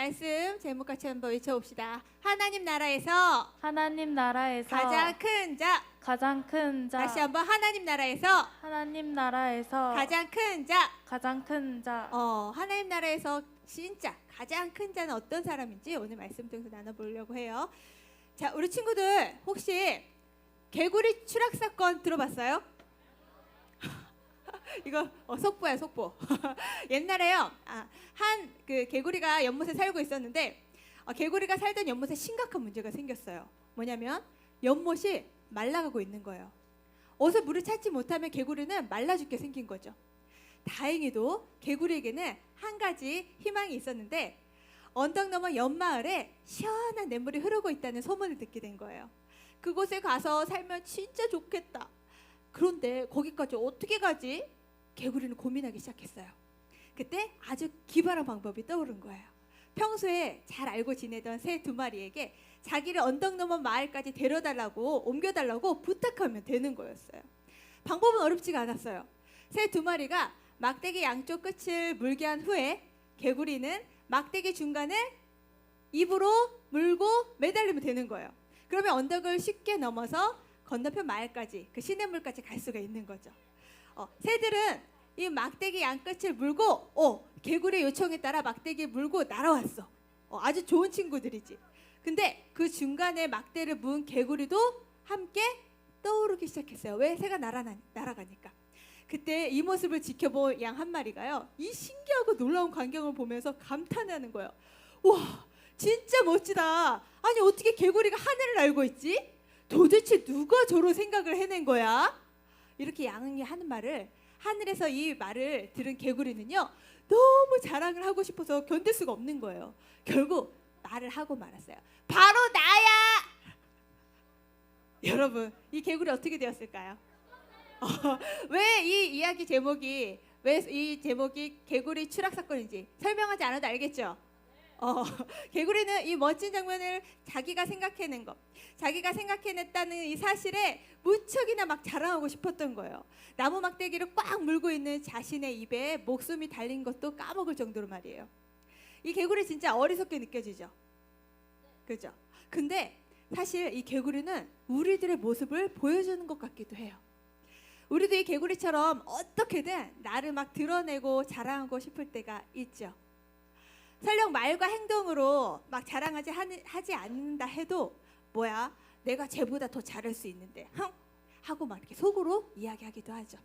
말씀 제목같이 한번 외쳐봅시다. 하나님 나라에서 하나님 나라에서 가장 큰 자. 가장 큰 자. 다시 한번 하나님 나라에서 하나님 나라에서 가장 큰 자. 가장 큰 자. 하나님 나라에서 진짜 가장 큰 자는 어떤 사람인지 오늘 말씀 통해서 나눠보려고 해요. 자, 우리 친구들 혹시 개구리 추락 사건 들어봤어요? 이거 속보야, 속보. 옛날에요. 한 그 개구리가 연못에 살고 있었는데 개구리가 살던 연못에 심각한 문제가 생겼어요. 뭐냐면 연못이 말라가고 있는 거예요. 어서 물을 찾지 못하면 개구리는 말라 죽게 생긴 거죠. 다행히도 개구리에게는 한 가지 희망이 있었는데 언덕 너머 옆마을에 시원한 냇물이 흐르고 있다는 소문을 듣게 된 거예요. 그곳에 가서 살면 진짜 좋겠다. 그런데 거기까지 어떻게 가지? 개구리는 고민하기 시작했어요. 그때 아주 기발한 방법이 떠오른 거예요. 평소에 잘 알고 지내던 새 두 마리에게 자기를 언덕 너머 마을까지 데려달라고 옮겨달라고 부탁하면 되는 거였어요. 방법은 어렵지가 않았어요. 새 두 마리가 막대기 양쪽 끝을 물게 한 후에 개구리는 막대기 중간을 입으로 물고 매달리면 되는 거예요. 그러면 언덕을 쉽게 넘어서 건너편 마을까지 그 시냇물까지 갈 수가 있는 거죠. 새들은 이 막대기 양끝을 물고 개구리의 요청에 따라 막대기 물고 날아왔어. 아주 좋은 친구들이지. 근데 그 중간에 막대를 문 개구리도 함께 떠오르기 시작했어요. 왜? 새가 날아가니까. 그때 이 모습을 지켜본 양 한 마리가요, 이 신기하고 놀라운 광경을 보면서 감탄하는 거예요. 와, 진짜 멋지다. 아니 어떻게 개구리가 하늘을 날고 있지? 도대체 누가 저런 생각을 해낸 거야? 이렇게 양이 하는 말을, 하늘에서 이 말을 들은 개구리는요, 너무 자랑을 하고 싶어서 견딜 수가 없는 거예요. 결국 말을 하고 말았어요. 바로 나야. 여러분, 이 개구리 어떻게 되었을까요? 왜 이 이야기 제목이, 왜 이 제목이 개구리 추락 사건인지 설명하지 않아도 알겠죠? 개구리는 이 멋진 장면을 자기가 생각해낸 것, 자기가 생각해냈다는 이 사실에 무척이나 막 자랑하고 싶었던 거예요. 나무 막대기를 꽉 물고 있는 자신의 입에 목숨이 달린 것도 까먹을 정도로 말이에요. 이 개구리 진짜 어리석게 느껴지죠? 그죠? 근데 사실 이 개구리는 우리들의 모습을 보여주는 것 같기도 해요. 우리도 이 개구리처럼 어떻게든 나를 막 드러내고 자랑하고 싶을 때가 있죠. 설령 말과 행동으로 막 하지 않는다 해도 뭐야, 내가 쟤보다 더 잘할 수 있는데 하고 막 이렇게 속으로 이야기하기도 하죠.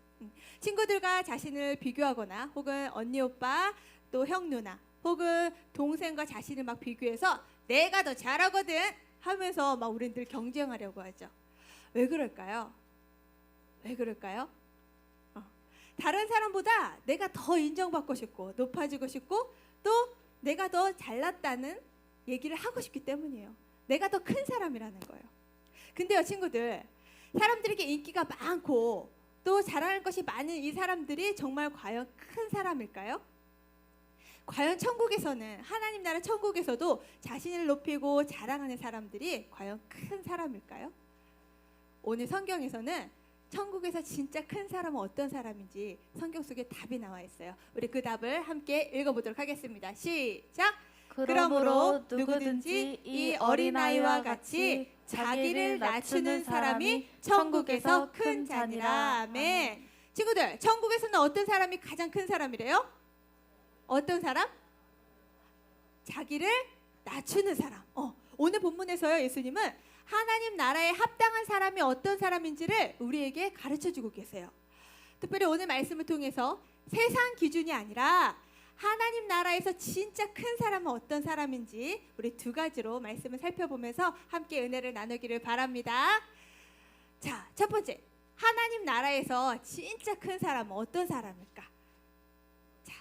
친구들과 자신을 비교하거나 혹은 언니 오빠 또 형 누나 혹은 동생과 자신을 막 비교해서 내가 더 잘하거든 하면서 막 우린 늘 경쟁하려고 하죠. 왜 그럴까요? 왜 그럴까요? 다른 사람보다 내가 더 인정받고 싶고 높아지고 싶고 또 내가 더 잘났다는 얘기를 하고 싶기 때문이에요. 내가 더 큰 사람이라는 거예요. 근데요 친구들, 사람들에게 인기가 많고 또 잘하는 것이 많은 이 사람들이 정말 과연 큰 사람일까요? 과연 천국에서는, 하나님 나라 천국에서도 자신을 높이고 자랑하는 사람들이 과연 큰 사람일까요? 오늘 성경에서는 천국에서 진짜 큰 사람은 어떤 사람인지 성경 속에 답이 나와 있어요. 우리 그 답을 함께 읽어보도록 하겠습니다. 시작! 그러므로 누구든지 이 어린아이와 같이 자기를 낮추는 사람이 천국에서 큰 자니라. 아멘. 친구들, 천국에서는 어떤 사람이 가장 큰 사람이래요? 어떤 사람? 자기를 낮추는 사람. 오늘 본문에서요, 예수님은 하나님 나라에 합당한 사람이 어떤 사람인지를 우리에게 가르쳐주고 계세요. 특별히 오늘 말씀을 통해서 세상 기준이 아니라 하나님 나라에서 진짜 큰 사람은 어떤 사람인지 우리 두 가지로 말씀을 살펴보면서 함께 은혜를 나누기를 바랍니다. 자, 첫 번째, 하나님 나라에서 진짜 큰 사람은 어떤 사람일까? 자,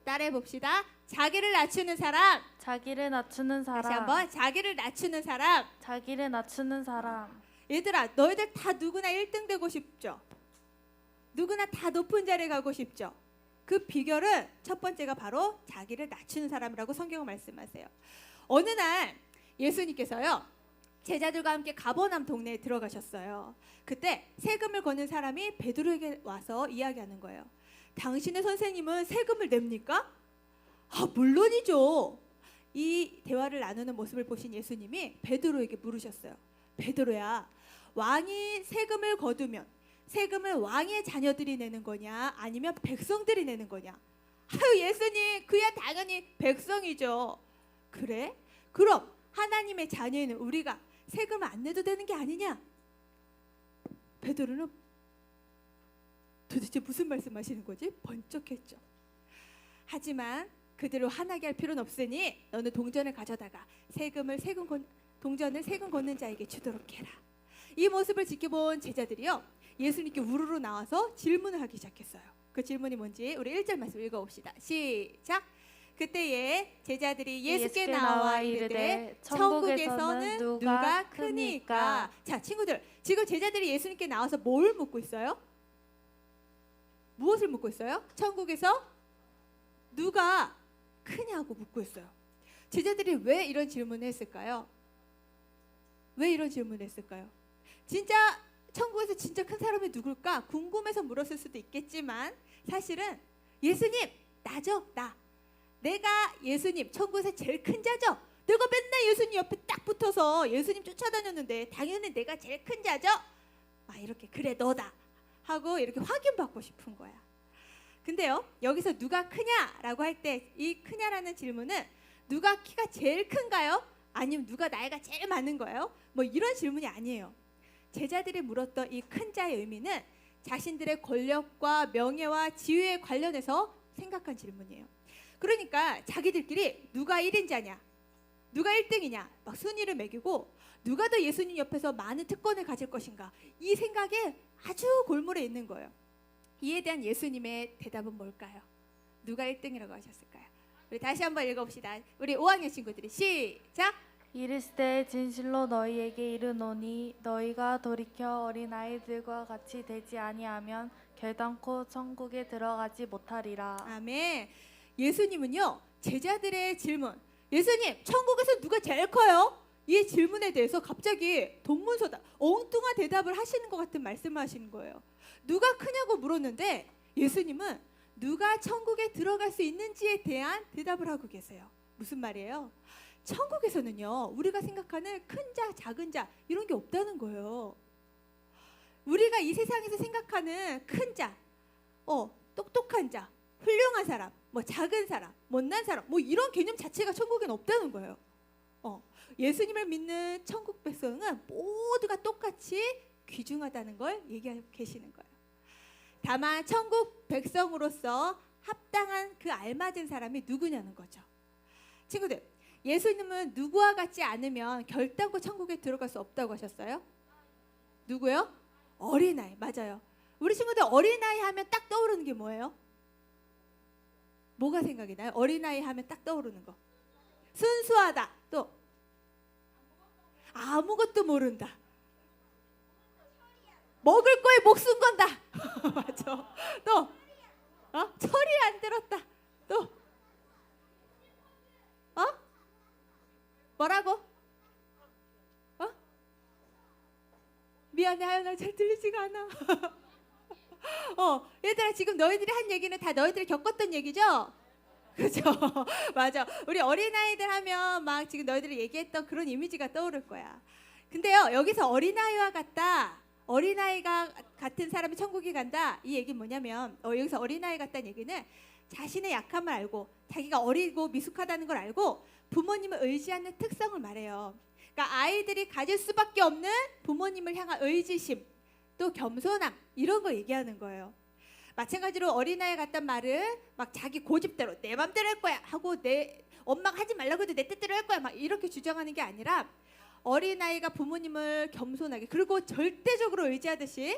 따라해 봅시다. 자기를 낮추는 사람. 자기를 낮추는 사람. 다시 한번, 자기를 낮추는 사람. 자기를 낮추는 사람. 얘들아, 너희들 다 누구나 1등 되고 싶죠? 누구나 다 높은 자리에 가고 싶죠? 그 비결은 첫 번째가 바로 자기를 낮추는 사람이라고 성경은 말씀하세요. 어느 날 예수님께서요, 제자들과 함께 가버나움 동네에 들어가셨어요. 그때 세금을 거는 사람이 베드로에게 와서 이야기하는 거예요. 당신의 선생님은 세금을 냅니까? 물론이죠. 이 대화를 나누는 모습을 보신 예수님이 베드로에게 물으셨어요. 베드로야, 왕이 세금을 거두면 세금을 왕의 자녀들이 내는 거냐 아니면 백성들이 내는 거냐? 아유 예수님, 그야 당연히 백성이죠. 그래? 그럼 하나님의 자녀인 우리가 세금을 안 내도 되는 게 아니냐? 베드로는 도대체 무슨 말씀하시는 거지? 번쩍했죠. 하지만 그대로 화나게 할 필요는 없으니 너는 동전을 가져다가 동전을 세금 걷는 자에게 주도록 해라. 이 모습을 지켜본 제자들이요, 예수님께 우르르 나와서 질문을 하기 시작했어요. 그 질문이 뭔지 우리 1절 말씀 읽어봅시다. 시작. 그때에 제자들이 예수께 나와 이르되 천국에서는 누가 크니까. 자 친구들, 지금 제자들이 예수님께 나와서 뭘 묻고 있어요? 무엇을 묻고 있어요? 천국에서 누가 크냐고 묻고 있어요. 제자들이 왜 이런 질문을 했을까요? 왜 이런 질문을 했을까요? 진짜 천국에서 진짜 큰 사람이 누굴까 궁금해서 물었을 수도 있겠지만, 사실은 예수님, 나죠, 나. 내가 예수님, 천국에서 제일 큰 자죠. 내가 맨날 예수님 옆에 딱 붙어서 예수님 쫓아다녔는데 당연히 내가 제일 큰 자죠. 이렇게 그래 너다 하고 이렇게 확인받고 싶은 거야. 근데요, 여기서 누가 크냐라고 할 때 이 크냐라는 질문은 누가 키가 제일 큰가요? 아니면 누가 나이가 제일 많은 거예요? 뭐 이런 질문이 아니에요. 제자들이 물었던 이 큰 자의 의미는 자신들의 권력과 명예와 지위에 관련해서 생각한 질문이에요. 그러니까 자기들끼리 누가 1인자냐, 누가 1등이냐 막 순위를 매기고 누가 더 예수님 옆에서 많은 특권을 가질 것인가, 이 생각에 아주 골몰해 있는 거예요. 이에 대한 예수님의 대답은 뭘까요? 누가 1등이라고 하셨을까요? 우리 다시 한번 읽어봅시다. 우리 5학년 친구들이 시작. 이르시되 진실로 너희에게 이르노니 너희가 돌이켜 어린아이들과 같이 되지 아니하면 결단코 천국에 들어가지 못하리라. 아멘. 예수님은요, 제자들의 질문, 예수님 천국에서 누가 제일 커요? 이 질문에 대해서 갑자기 동문서답, 엉뚱한 대답을 하시는 것 같은 말씀을 하시는 거예요. 누가 크냐고 물었는데 예수님은 누가 천국에 들어갈 수 있는지에 대한 대답을 하고 계세요. 무슨 말이에요? 천국에서는요, 우리가 생각하는 큰 자, 작은 자 이런 게 없다는 거예요. 우리가 이 세상에서 생각하는 큰 자, 똑똑한 자, 훌륭한 사람, 뭐 작은 사람, 못난 사람, 뭐 이런 개념 자체가 천국에는 없다는 거예요. 예수님을 믿는 천국 백성은 모두가 똑같이 귀중하다는 걸 얘기하고 계시는 거예요. 다만 천국 백성으로서 합당한 그 알맞은 사람이 누구냐는 거죠. 친구들, 예수님은 누구와 같지 않으면 결단코 천국에 들어갈 수 없다고 하셨어요. 누구요? 어린아이. 맞아요. 우리 친구들 어린아이 하면 딱 떠오르는 게 뭐예요? 뭐가 생각이 나요? 어린아이 하면 딱 떠오르는 거. 순수하다. 또 아무것도 모른다. 먹을 거에 목숨 건다. 맞아. 또 철이 안 들었다. 또 뭐라고? 미안해 하연아, 잘 들리지가 않아. 얘들아, 지금 너희들이 한 얘기는 다 너희들이 겪었던 얘기죠? 그죠? 맞아. 우리 어린아이들 하면 막 지금 너희들이 얘기했던 그런 이미지가 떠오를 거야. 근데요, 여기서 어린아이와 같다, 어린아이가 같은 사람이 천국에 간다, 이 얘기는 뭐냐면 여기서 어린아이 같다는 얘기는 자신의 약함을 알고 자기가 어리고 미숙하다는 걸 알고 부모님을 의지하는 특성을 말해요. 그러니까 아이들이 가질 수밖에 없는 부모님을 향한 의지심, 또 겸손함, 이런 거 얘기하는 거예요. 마찬가지로 어린아이 같단 말은 막 자기 고집대로 내 맘대로 할 거야 하고, 내 엄마가 하지 말라고 해도 내 뜻대로 할 거야 막 이렇게 주장하는 게 아니라, 어린아이가 부모님을 겸손하게 그리고 절대적으로 의지하듯이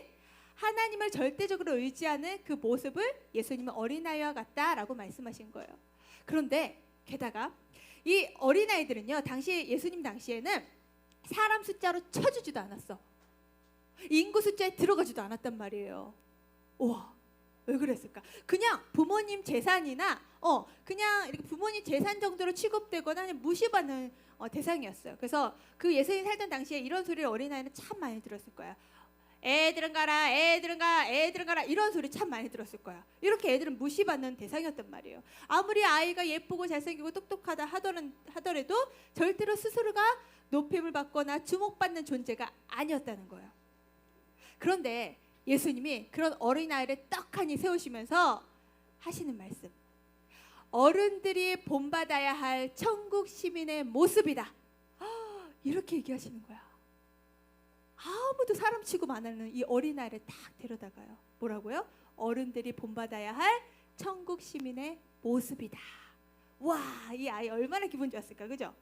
하나님을 절대적으로 의지하는 그 모습을 예수님은 어린아이와 같다라고 말씀하신 거예요. 그런데 게다가 이 어린아이들은요, 당시 예수님 당시에는 사람 숫자로 쳐주지도 않았어. 인구 숫자에 들어가지도 않았단 말이에요. 우와, 왜 그랬을까? 그냥 부모님 재산이나 그냥 이렇게 부모님 재산 정도로 취급되거나 그냥 무시받는 대상이었어요. 그래서 그 예수님 살던 당시에 이런 소리를 어린아이는 참 많이 들었을 거야. 애들은 가라, 애들은 가, 애들은 가라 이런 소리 참 많이 들었을 거야. 이렇게 애들은 무시받는 대상이었단 말이에요. 아무리 아이가 예쁘고 잘생기고 똑똑하다 하더라도 절대로 스스로가 높임을 받거나 주목받는 존재가 아니었다는 거예요. 그런데 예수님이 그런 어린아이를 떡하니 세우시면서 하시는 말씀, 어른들이 본받아야 할 천국 시민의 모습이다, 이렇게 얘기하시는 거야. 아무도 사람 취급 안 하는 이 어린아이를 딱 데려다가요. 뭐라고요? 어른들이 본받아야 할 천국 시민의 모습이다. 와, 이 아이 얼마나 기분 좋았을까, 그죠?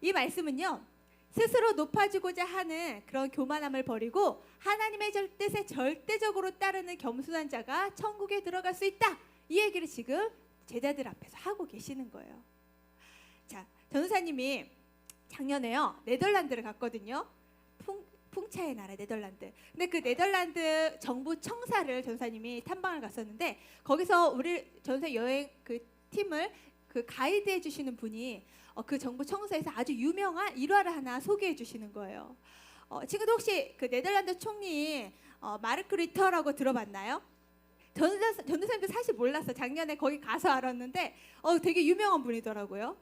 이 말씀은요, 스스로 높아지고자 하는 그런 교만함을 버리고 하나님의 뜻에 절대적으로 따르는 겸손한 자가 천국에 들어갈 수 있다, 이 얘기를 지금 제자들 앞에서 하고 계시는 거예요. 자, 전도사님이 작년에요 네덜란드를 갔거든요. 풍차의 나라 네덜란드. 근데 그 네덜란드 정부 청사를 전사님이 탐방을 갔었는데, 거기서 우리 전사 여행 그 팀을 그 가이드해 주시는 분이 그 정부 청사에서 아주 유명한 일화를 하나 소개해 주시는 거예요. 지금도 혹시 그 네덜란드 총리 마르크 리터라고 들어봤나요? 전도사님도 사실 몰랐어. 작년에 거기 가서 알았는데 되게 유명한 분이더라고요.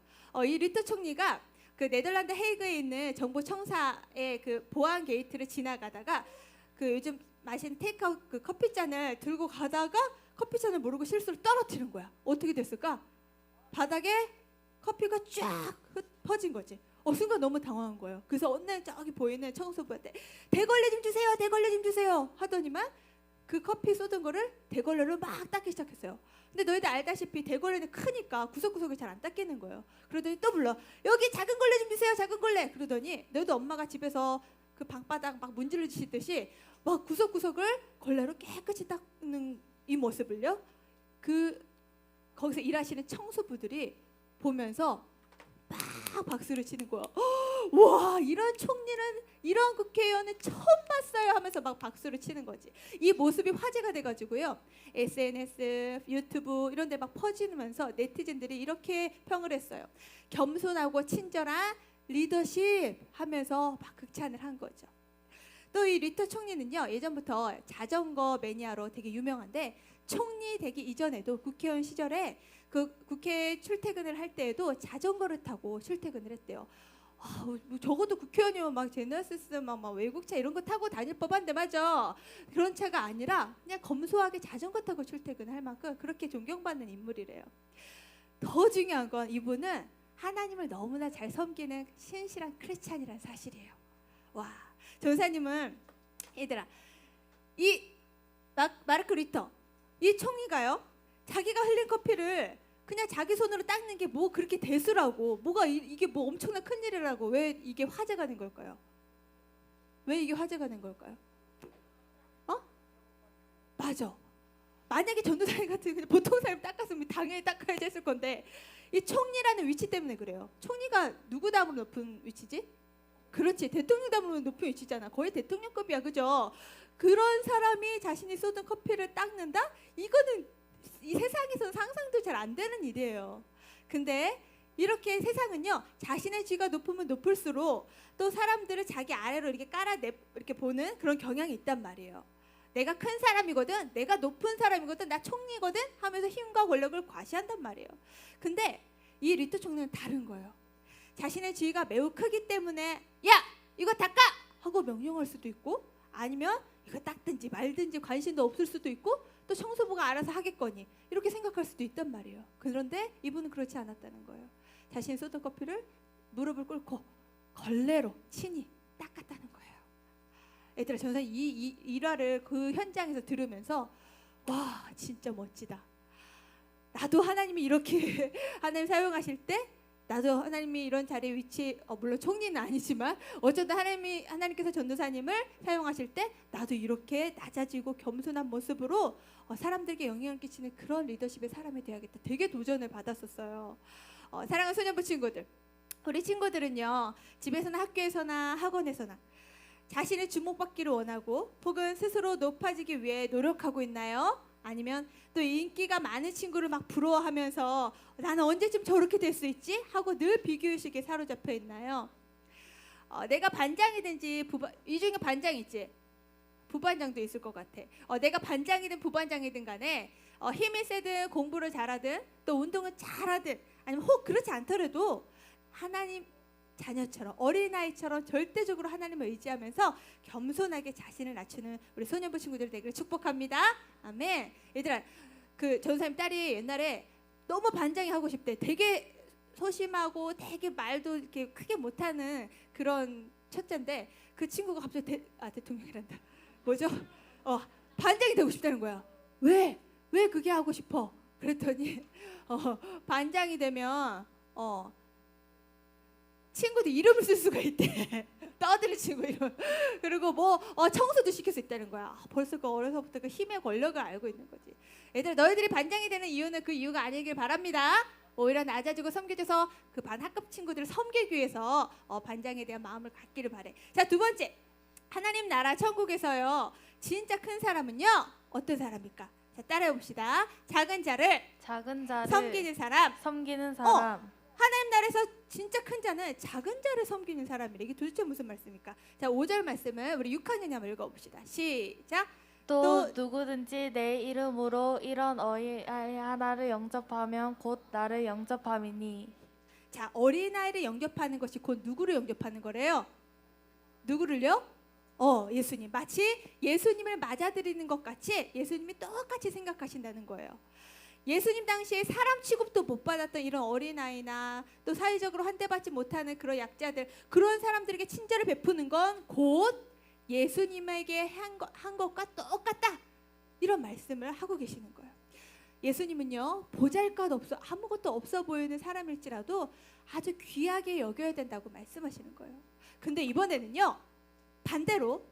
이 리터 총리가 그 네덜란드 헤이그에 있는 정부 청사의 그 보안 게이트를 지나가다가 그 요즘 마시는 테이크아웃 그 커피잔을 들고 가다가 커피잔을 모르고 실수로 떨어뜨린 거야. 어떻게 됐을까? 바닥에 커피가 쫙 퍼진 거지. 순간 너무 당황한 거예요. 그래서 어느 저기 보이는 청소부한테 대걸레 좀 주세요, 대걸레 좀 주세요 하더니만 그 커피 쏟은 거를 대걸레로 막 닦기 시작했어요. 근데 너희들 알다시피 대걸레는 크니까 구석구석이 잘 안 닦이는 거예요. 그러더니 또 불러, 여기 작은 걸레 좀 주세요, 작은 걸레. 그러더니 너희도 엄마가 집에서 그 방바닥 막 문지르시듯이 막 구석구석을 걸레로 깨끗이 닦는 이 모습을요, 그 거기서 일하시는 청소부들이 보면서 막 박수를 치는 거야. 와, 이런 총리는, 이런 국회의원은 처음 봤어요 하면서 막 박수를 치는 거지. 이 모습이 화제가 돼가지고요, SNS, 유튜브 이런 데 막 퍼지면서 네티즌들이 이렇게 평을 했어요. 겸손하고 친절한 리더십 하면서 막 극찬을 한 거죠. 또 이 리터 총리는요, 예전부터 자전거 매니아로 되게 유명한데, 총리 되기 이전에도 국회의원 시절에 그 국회 출퇴근을 할 때에도 자전거를 타고 출퇴근을 했대요. 뭐 적어도 국회의원이면 막 제네시스 막 외국차 이런 거 타고 다닐 법한데, 맞아. 그런 차가 아니라 그냥 검소하게 자전거 타고 출퇴근할 만큼 그렇게 존경받는 인물이래요. 더 중요한 건 이분은 하나님을 너무나 잘 섬기는 신실한 크리스찬이라는 사실이에요. 와, 전사님은 얘들아, 이 마르크 리터 이 총리가요, 자기가 흘린 커피를 그냥 자기 손으로 닦는 게 뭐 그렇게 대수라고, 뭐가 이게 뭐 엄청난 큰일이라고 왜 이게 화제가 된 걸까요? 왜 이게 화제가 된 걸까요? 맞아. 만약에 전도사님 같은 그냥 보통 사람 닦았으면 당연히 닦아야지 했을 건데, 이 총리라는 위치 때문에 그래요. 총리가 누구 다음으로 높은 위치지? 그렇지, 대통령 다음으로 높은 위치잖아. 거의 대통령급이야, 그죠? 그런 사람이 자신이 쏟은 커피를 닦는다? 이거는 이 세상에서는 상상도 잘 안 되는 일이에요. 근데 이렇게 세상은요, 자신의 지위가 높으면 높을수록 또 사람들을 자기 아래로 이렇게 이렇게 보는 그런 경향이 있단 말이에요. 내가 큰 사람이거든, 내가 높은 사람이거든, 나 총리거든 하면서 힘과 권력을 과시한단 말이에요. 근데 이 리터 총리는 다른 거예요. 자신의 지위가 매우 크기 때문에 야, 이거 닦아! 하고 명령할 수도 있고, 아니면 이거 닦든지 말든지 관심도 없을 수도 있고, 또 청소부가 알아서 하겠거니 이렇게 생각할 수도 있단 말이에요. 그런데 이분은 그렇지 않았다는 거예요. 자신이 쏟은 커피를 무릎을 꿇고 걸레로 친히 닦았다는 거예요. 얘들아, 전사 이 일화를 그 현장에서 들으면서 와, 진짜 멋지다. 나도 하나님이 이렇게 하나님 사용하실 때, 나도 하나님이 이런 자리에 위치, 물론 총리는 아니지만 어쩌다 하나님께서 전도사님을 사용하실 때 나도 이렇게 낮아지고 겸손한 모습으로 사람들에게 영향을 끼치는 그런 리더십의 사람이 되어야겠다. 되게 도전을 받았었어요. 사랑하는 소년부 친구들, 우리 친구들은요, 집에서나 학교에서나 학원에서나 자신의 주목받기를 원하고 혹은 스스로 높아지기 위해 노력하고 있나요? 아니면 또 인기가 많은 친구를 막 부러워하면서 나는 언제쯤 저렇게 될 수 있지? 하고 늘 비교의식에 사로잡혀 있나요? 내가 반장이든지 이 중에 반장 있지? 부반장도 있을 것 같아. 내가 반장이든 부반장이든 간에 힘이 세든 공부를 잘하든 또 운동을 잘하든 아니면 혹 그렇지 않더라도 하나님 자녀처럼 어린아이처럼 절대적으로 하나님을 의지하면서 겸손하게 자신을 낮추는 우리 소년부 친구들 되기를 축복합니다. 아멘. 얘들아, 그 전사님 딸이 옛날에 너무 반장이 하고 싶대. 되게 소심하고 되게 말도 이렇게 크게 못하는 그런 첫째인데 그 친구가 갑자기 대통령이란다. 뭐죠? 반장이 되고 싶다는 거야. 왜 그게 하고 싶어? 그랬더니 반장이 되면 친구들 이름을 쓸 수가 있대. 떠들 친구 이름. 그리고 청소도 시킬 수 있다는 거야. 벌써 어려서부터 그 힘의 권력을 알고 있는 거지. 얘들아, 너희들이 반장이 되는 이유는 그 이유가 아니길 바랍니다. 오히려 낮아지고 섬겨줘서 그 반 학급 친구들을 섬기기 위해서 반장에 대한 마음을 갖기를 바래. 자, 두 번째, 하나님 나라 천국에서요 진짜 큰 사람은요 어떤 사람일까? 자, 따라해 봅시다. 작은 자를 섬기는 사람. 하나님 나라에서 진짜 큰 자는 작은 자를 섬기는 사람이래. 이게 도대체 무슨 말씀입니까? 자, 5절 말씀을 우리 6학년이 한번 읽어봅시다. 시작. 또 누구든지 내 이름으로 이런 어린아이 하나를 영접하면 곧 나를 영접함이니. 자, 어린아이를 영접하는 것이 곧 누구를 영접하는 거래요? 누구를요? 예수님. 마치 예수님을 맞아들이는 것 같이 예수님이 똑같이 생각하신다는 거예요. 예수님 당시에 사람 취급도 못 받았던 이런 어린아이나 또 사회적으로 환대받지 못하는 그런 약자들, 그런 사람들에게 친절을 베푸는 건 곧 예수님에게 한 것과 똑같다, 이런 말씀을 하고 계시는 거예요. 예수님은요 보잘것없어 아무것도 없어 보이는 사람일지라도 아주 귀하게 여겨야 된다고 말씀하시는 거예요. 근데 이번에는요 반대로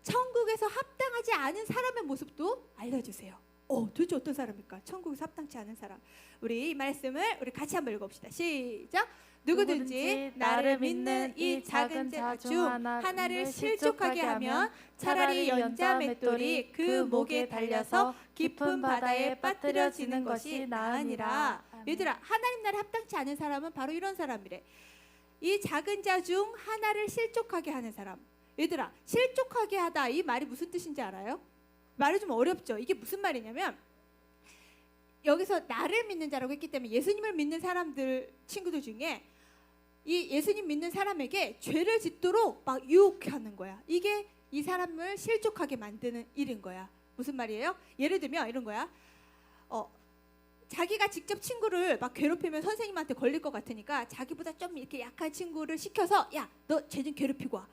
천국에서 합당하지 않은 사람의 모습도 알려주세요. 도대체 어떤 사람일까? 천국에서 합당치 않은 사람. 우리 이 말씀을 우리 같이 한번 읽어봅시다. 시작. 누구든지 나를 믿는 이 작은 자 중 하나를 실족하게 하면 차라리 연자 맷돌이 그 목에 달려서 깊은 바다에 빠뜨려지는 것이 나으니라. 얘들아, 하나님 나라에 합당치 않은 사람은 바로 이런 사람이래. 이 작은 자 중 하나를 실족하게 하는 사람. 얘들아, 실족하게 하다, 이 말이 무슨 뜻인지 알아요? 말이 좀 어렵죠. 이게 무슨 말이냐면 여기서 나를 믿는 자라고 했기 때문에 예수님을 믿는 사람들, 친구들 중에 이 예수님 믿는 사람에게 죄를 짓도록 막 유혹하는 거야. 이게 이 사람을 실족하게 만드는 일인 거야. 무슨 말이에요? 예를 들면 이런 거야. 자기가 직접 친구를 막 괴롭히면 선생님한테 걸릴 것 같으니까 자기보다 좀 이렇게 약한 친구를 시켜서 야, 너 쟤 좀 괴롭히고 와,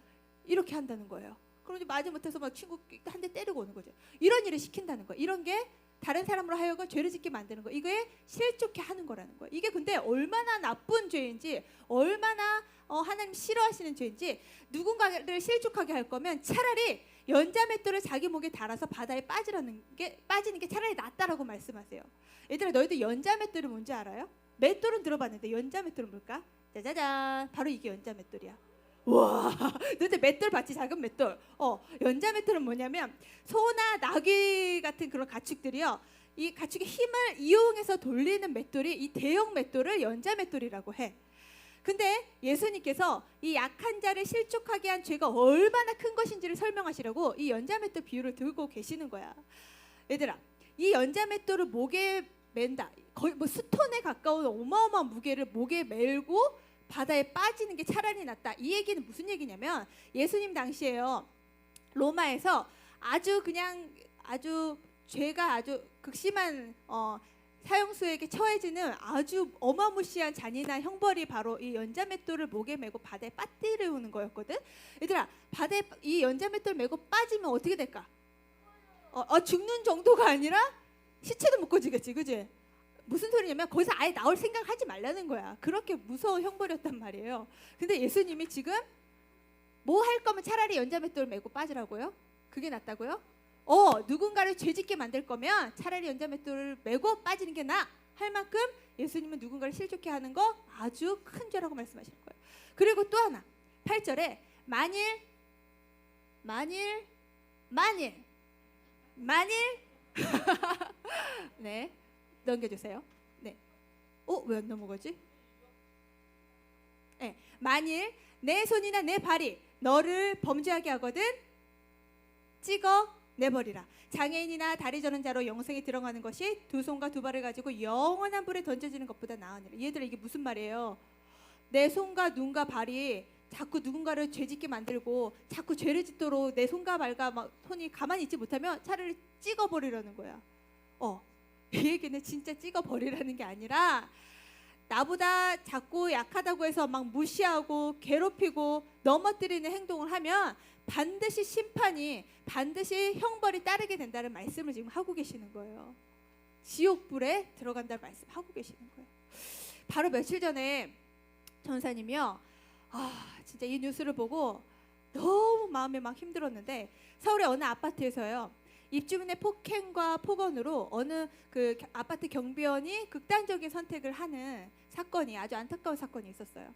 이렇게 한다는 거예요. 그럼 마지 못해서 막 친구 한 대 때리고 오는 거죠. 이런 일을 시킨다는 거예요. 이런 게 다른 사람으로 하여금 죄를 짓게 만드는 거. 이거에 실족해 하는 거라는 거예요. 이게 근데 얼마나 나쁜 죄인지, 얼마나 하나님 싫어하시는 죄인지, 누군가를 실족하게 할 거면 차라리 연자맷돌을 자기 목에 달아서 바다에 빠지는 게 차라리 낫다라고 말씀하세요. 얘들아, 너희들 연자맷돌이 뭔지 알아요? 맷돌은 들어봤는데 연자맷돌은 뭘까? 짜자잔, 바로 이게 연자맷돌이야. 와, 너희들 맷돌 봤지? 작은 맷돌. 연자맷돌은 뭐냐면 소나 나귀 같은 그런 가축들이요, 이 가축의 힘을 이용해서 돌리는 맷돌이 이 대형 맷돌을 연자맷돌이라고 해. 근데 예수님께서 이 약한 자를 실족하게 한 죄가 얼마나 큰 것인지를 설명하시려고 이 연자맷돌 비유를 들고 계시는 거야. 얘들아, 이 연자맷돌을 목에 맨다, 거의 뭐 스톤에 가까운 어마어마한 무게를 목에 메고 바다에 빠지는 게 차라리 낫다. 이 얘기는 무슨 얘기냐면 예수님 당시에요 로마에서 아주 죄가 아주 극심한 사형수에게 처해지는 아주 어마무시한 잔인한 형벌이 바로 이 연자맷돌을 목에 메고 바다에 빠뜨리는 거였거든. 얘들아, 바다에 이 연자맷돌 메고 빠지면 어떻게 될까? 죽는 정도가 아니라 시체도 못 꺼지겠지, 그지? 무슨 소리냐면 거기서 아예 나올 생각하지 말라는 거야. 그렇게 무서운 형벌이었단 말이에요. 근데 예수님이 지금 뭐 할 거면 차라리 연자맷돌 메고 빠지라고요? 그게 낫다고요? 누군가를 죄짓게 만들 거면 차라리 연자맷돌을 메고 빠지는 게 나아 할 만큼 예수님은 누군가를 실족해 하는 거 아주 큰 죄라고 말씀하시는 거예요. 그리고 또 하나, 8절에 만일 네, 넘겨주세요. 네. 왜 안 넘어가지? 네. 만일 내 손이나 내 발이 너를 범죄하게 하거든 찍어 내버리라. 장애인이나 다리 저는 자로 영생에 들어가는 것이 두 손과 두 발을 가지고 영원한 불에 던져지는 것보다 나으니라. 얘들아, 이게 무슨 말이에요? 내 손과 눈과 발이 자꾸 누군가를 죄짓게 만들고 자꾸 죄를 짓도록 내 손과 발과 막 손이 가만히 있지 못하면 차라리 찍어버리라는 거야. 이 얘기는 진짜 찍어버리라는 게 아니라 나보다 작고 약하다고 해서 막 무시하고 괴롭히고 넘어뜨리는 행동을 하면 반드시 심판이, 반드시 형벌이 따르게 된다는 말씀을 지금 하고 계시는 거예요. 지옥불에 들어간다는 말씀하고 계시는 거예요. 바로 며칠 전에 전사님이요, 진짜 이 뉴스를 보고 너무 마음이 막 힘들었는데, 서울의 어느 아파트에서요, 입주민의 폭행과 폭언으로 어느 그 아파트 경비원이 극단적인 선택을 하는 사건이, 아주 안타까운 사건이 있었어요.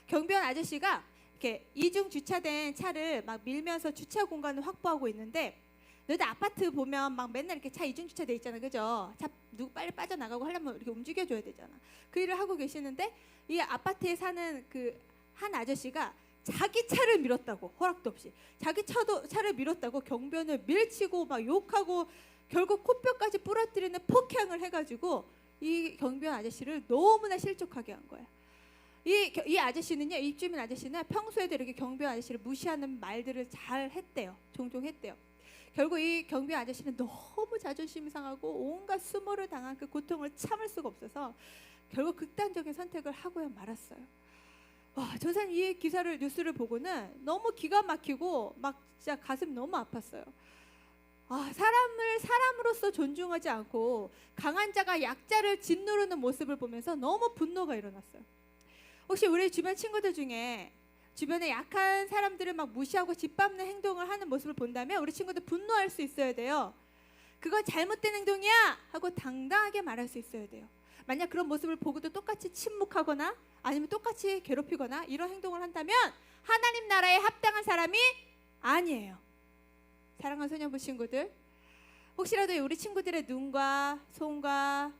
경비원 아저씨가 이렇게 이중 주차된 차를 막 밀면서 주차 공간을 확보하고 있는데, 너희들 아파트 보면 막 맨날 이렇게 차 이중 주차돼 있잖아, 그죠? 차 누구 빨리 빠져나가고 하려면 이렇게 움직여줘야 되잖아. 그 일을 하고 계시는데, 이 아파트에 사는 그 한 아저씨가 자기 차를 밀었다고, 허락도 없이 자기 차를 밀었다고 경비원을 밀치고 막 욕하고 결국 코뼈까지 부러뜨리는 폭행을 해가지고 이 경비원 아저씨를 너무나 실족하게 한 거야. 이 아저씨는요, 입주민 아저씨는 평소에도 이렇게 경비원 아저씨를 무시하는 말들을 잘 했대요. 종종 했대요. 결국 이 경비원 아저씨는 너무 자존심이 상하고 온갖 수모를 당한 그 고통을 참을 수가 없어서 결국 극단적인 선택을 하고야 말았어요. 와, 전사님 이 기사를, 뉴스를 보고는 너무 기가 막히고 막 진짜 가슴이 너무 아팠어요. 사람을 사람으로서 존중하지 않고 강한 자가 약자를 짓누르는 모습을 보면서 너무 분노가 일어났어요. 혹시 우리 주변 친구들 중에 주변에 약한 사람들을 막 무시하고 짓밟는 행동을 하는 모습을 본다면 우리 친구들 분노할 수 있어야 돼요. 그건 잘못된 행동이야 하고 당당하게 말할 수 있어야 돼요. 만약 그런 모습을 보고도 똑같이 침묵하거나 아니면 똑같이 괴롭히거나 이런 행동을 한다면 하나님 나라에 합당한 사람이 아니에요. 사랑하는 소년부 친구들, 혹시라도 우리 친구들의 눈과 손과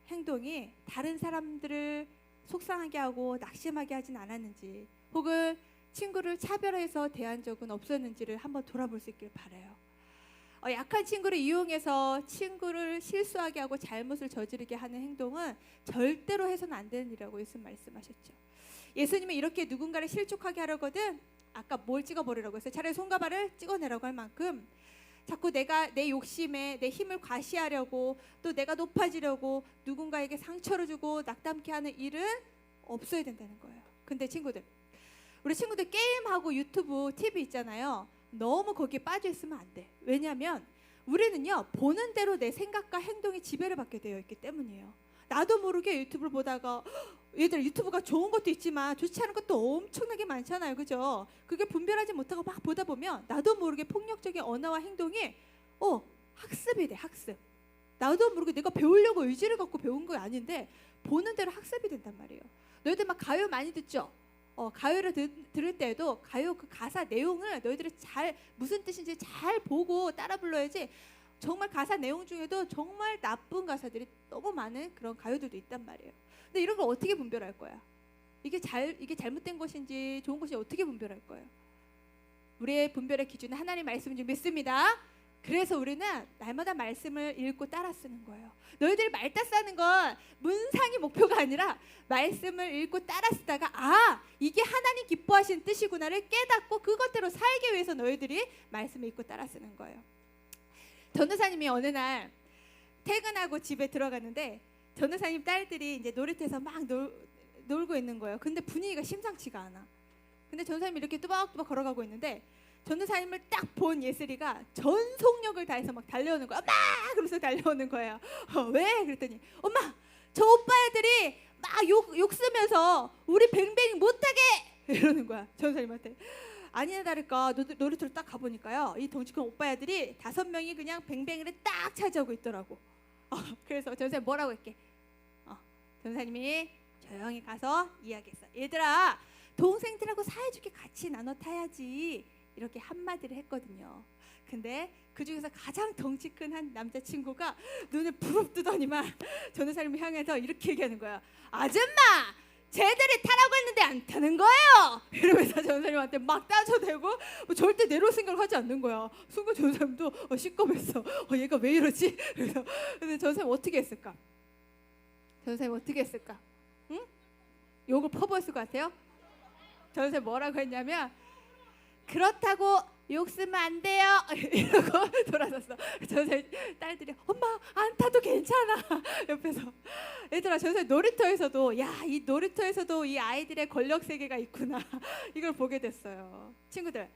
행동이 다른 사람들을 속상하게 하고 낙심하게 하진 않았는지, 혹은 친구를 차별해서 대한 적은 없었는지를 한번 돌아볼 수 있길 바라요. 약한 친구를 이용해서 친구를 실수하게 하고 잘못을 저지르게 하는 행동은 절대로 해서는 안 되는 일이라고 예수님 말씀하셨죠. 예수님은 이렇게 누군가를 실족하게 하려거든 아까 뭘 찍어버리라고 했어요? 차라리 손과 발을 찍어내라고 할 만큼 자꾸 내가 내 욕심에 내 힘을 과시하려고 또 내가 높아지려고 누군가에게 상처를 주고 낙담케 하는 일은 없어야 된다는 거예요. 근데 친구들, 우리 친구들 게임하고 유튜브, TV 있잖아요. 너무 거기에 빠져 있으면 안 돼. 왜냐하면 우리는요, 보는 대로 내 생각과 행동이 지배를 받게 되어 있기 때문이에요. 나도 모르게 유튜브를 보다가, 얘들 유튜브가 좋은 것도 있지만 좋지 않은 것도 엄청나게 많잖아요, 그죠? 그게 분별하지 못하고 막 보다 보면 나도 모르게 폭력적인 언어와 행동이 학습이 돼. 학습. 나도 모르게 내가 배우려고 의지를 갖고 배운 거 아닌데 보는 대로 학습이 된단 말이에요. 너희들 막 가요 많이 듣죠? 가요를 들을 때에도 가요 그 가사 내용을 너희들이 잘 무슨 뜻인지 잘 보고 따라 불러야지. 정말 가사 내용 중에도 정말 나쁜 가사들이 너무 많은 그런 가요들도 있단 말이에요. 근데 이런 걸 어떻게 분별할 거야? 이게 잘못된 것인지 좋은 것인지 어떻게 분별할 거예요? 우리의 분별의 기준은 하나님 말씀인 줄 믿습니다. 그래서 우리는 날마다 말씀을 읽고 따라 쓰는 거예요. 너희들이 말 따 쓰는 건 문상이 목표가 아니라 말씀을 읽고 따라 쓰다가 이게 하나님 기뻐하시는 뜻이구나를 깨닫고 그것대로 살기 위해서 너희들이 말씀을 읽고 따라 쓰는 거예요. 전도사님이 어느 날 퇴근하고 집에 들어갔는데 전도사님 딸들이 이제 놀이터에서 막 놀고 있는 거예요. 근데 분위기가 심상치가 않아. 근데 전도사님이 이렇게 뚜벅뚜벅 걸어가고 있는데 전도사님을 딱 본 예슬이가 전속력을 다해서 막 달려오는 거야. 엄마! 그러면서 달려오는 거예요. 왜? 그랬더니 엄마! 저 오빠 애들이 막 욕 쓰면서 우리 뱅뱅이 못하게! 이러는 거야. 전도사님한테. 아니나 다를까 놀이터를 딱 가보니까요. 이 덩치 큰 오빠 애들이 5명이 그냥 뱅뱅이를 딱 차지하고 있더라고. 그래서 전도사님 뭐라고 했게? 전도사님이 조용히 가서 이야기했어. 얘들아, 동생들하고 사이좋게 같이 나눠 타야지. 이렇게 한마디를 했거든요. 근데 그 중에서 가장 덩치 큰 한 남자친구가 눈을 부릅뜨더니만 전도사님을 향해서 이렇게 얘기하는 거야. 아줌마! 쟤들이 타라고 했는데 안 타는 거예요! 내려! 이러면서 전사님한테 막 따져대고 절대 내려올 생각을 하지 않는 거야. 순간 전사님도 시꺼맸어. 얘가 왜 이러지? 그래서 근데 전사님 어떻게 했을까? 전사님 어떻게 했을까? 응? 욕을 퍼부었을 것 같아요? 전사님 뭐라고 했냐면 그렇다고 욕 쓰면 안 돼요. 이러고 돌아섰어. 전사님 딸들이 엄마 안 타도 괜찮아. 옆에서 얘들아 전사님 놀이터에서도 이 놀이터에서도 이 아이들의 권력 세계가 있구나. 이걸 보게 됐어요. 친구들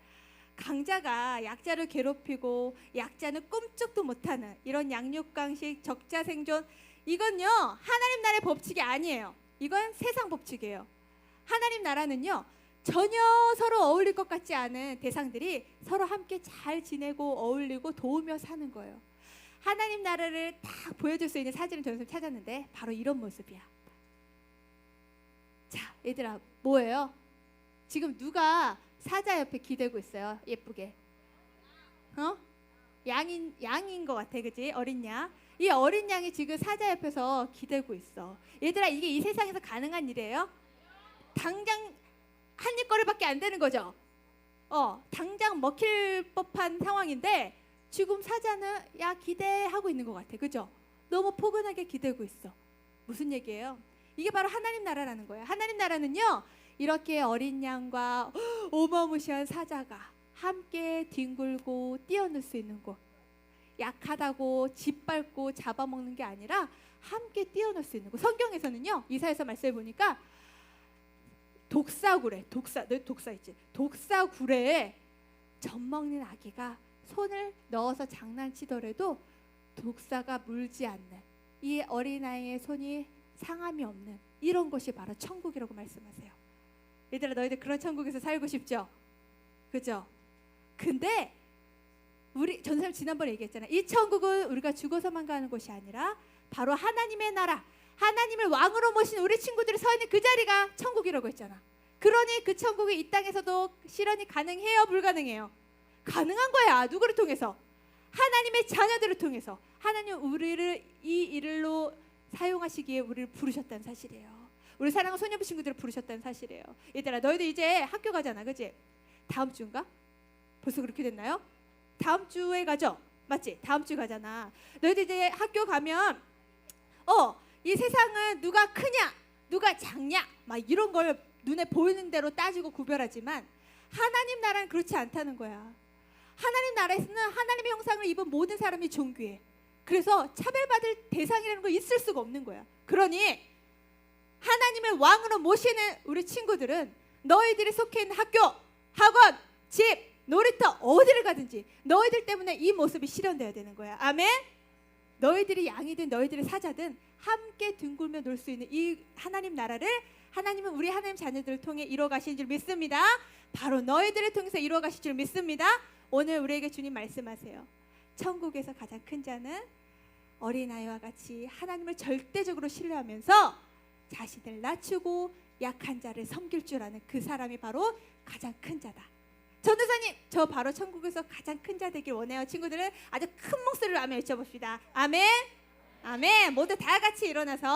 강자가 약자를 괴롭히고 약자는 꿈쩍도 못하는 이런 양육강식 적자생존 이건요 하나님 나라의 법칙이 아니에요. 이건 세상 법칙이에요. 하나님 나라는요 전혀 서로 어울릴 것 같지 않은 대상들이 서로 함께 잘 지내고 어울리고 도우며 사는 거예요. 하나님 나라를 딱 보여줄 수 있는 사진을 전에서 찾았는데 바로 이런 모습이야. 자, 얘들아 뭐예요? 지금 누가 사자 옆에 기대고 있어요? 예쁘게. 양인 것 같아, 그지? 어린 양. 이 어린 양이 지금 사자 옆에서 기대고 있어. 얘들아 이게 이 세상에서 가능한 일이에요? 당장 한 입거리밖에 안 되는 거죠. 당장 먹힐 법한 상황인데 지금 사자는 기대하고 있는 것 같아. 그죠? 너무 포근하게 기대고 있어. 무슨 얘기예요? 이게 바로 하나님 나라라는 거예요. 하나님 나라는요 이렇게 어린 양과 어마무시한 사자가 함께 뒹굴고 뛰어놀 수 있는 곳. 약하다고 짓밟고 잡아먹는 게 아니라 함께 뛰어놀 수 있는 곳. 성경에서는요 이사야서 말씀해 보니까 독사굴에 젖먹는 아기가 손을 넣어서 장난치더라도 독사가 물지 않는 이 어린아이의 손이 상함이 없는 이런 곳이 바로 천국이라고 말씀하세요. 얘들아 너희들 그런 천국에서 살고 싶죠? 그죠? 근데 우리 전사님 지난번에 얘기했잖아요. 이 천국은 우리가 죽어서만 가는 곳이 아니라 바로 하나님의 나라 하나님을 왕으로 모신 우리 친구들이 서 있는 그 자리가 천국이라고 했잖아. 그러니 그 천국이 이 땅에서도 실현이 가능해요? 불가능해요? 가능한 거야. 누구를 통해서? 하나님의 자녀들을 통해서. 하나님 우리를 이 일로 사용하시기에 우리를 부르셨다는 사실이에요. 우리 사랑하는 소녀부 친구들을 부르셨다는 사실이에요. 얘들아 너희들 이제 학교 가잖아. 그치? 다음 주인가? 벌써 그렇게 됐나요? 다음 주에 가죠? 맞지? 다음 주에 가잖아. 너희들 이제 학교 가면 이 세상은 누가 크냐 누가 작냐 막 이런 걸 눈에 보이는 대로 따지고 구별하지만 하나님 나라는 그렇지 않다는 거야. 하나님 나라에서는 하나님의 형상을 입은 모든 사람이 존귀해. 그래서 차별받을 대상이라는 거 있을 수가 없는 거야. 그러니 하나님을 왕으로 모시는 우리 친구들은 너희들이 속해 있는 학교, 학원, 집, 놀이터 어디를 가든지 너희들 때문에 이 모습이 실현돼야 되는 거야. 아멘. 너희들이 양이든 너희들이 사자든 함께 뒹굴며 놀 수 있는 이 하나님 나라를 하나님은 우리 하나님 자녀들을 통해 이루어 가시는 줄 믿습니다. 바로 너희들을 통해서 이루어 가실 줄 믿습니다. 오늘 우리에게 주님 말씀하세요. 천국에서 가장 큰 자는 어린아이와 같이 하나님을 절대적으로 신뢰하면서 자신을 낮추고 약한 자를 섬길 줄 아는 그 사람이 바로 가장 큰 자다. 전도사님, 저 바로 천국에서 가장 큰 자 되길 원해요. 친구들은 아주 큰 목소리로 아멘 외쳐봅시다. 아멘. 아멘. 모두 다 같이 일어나서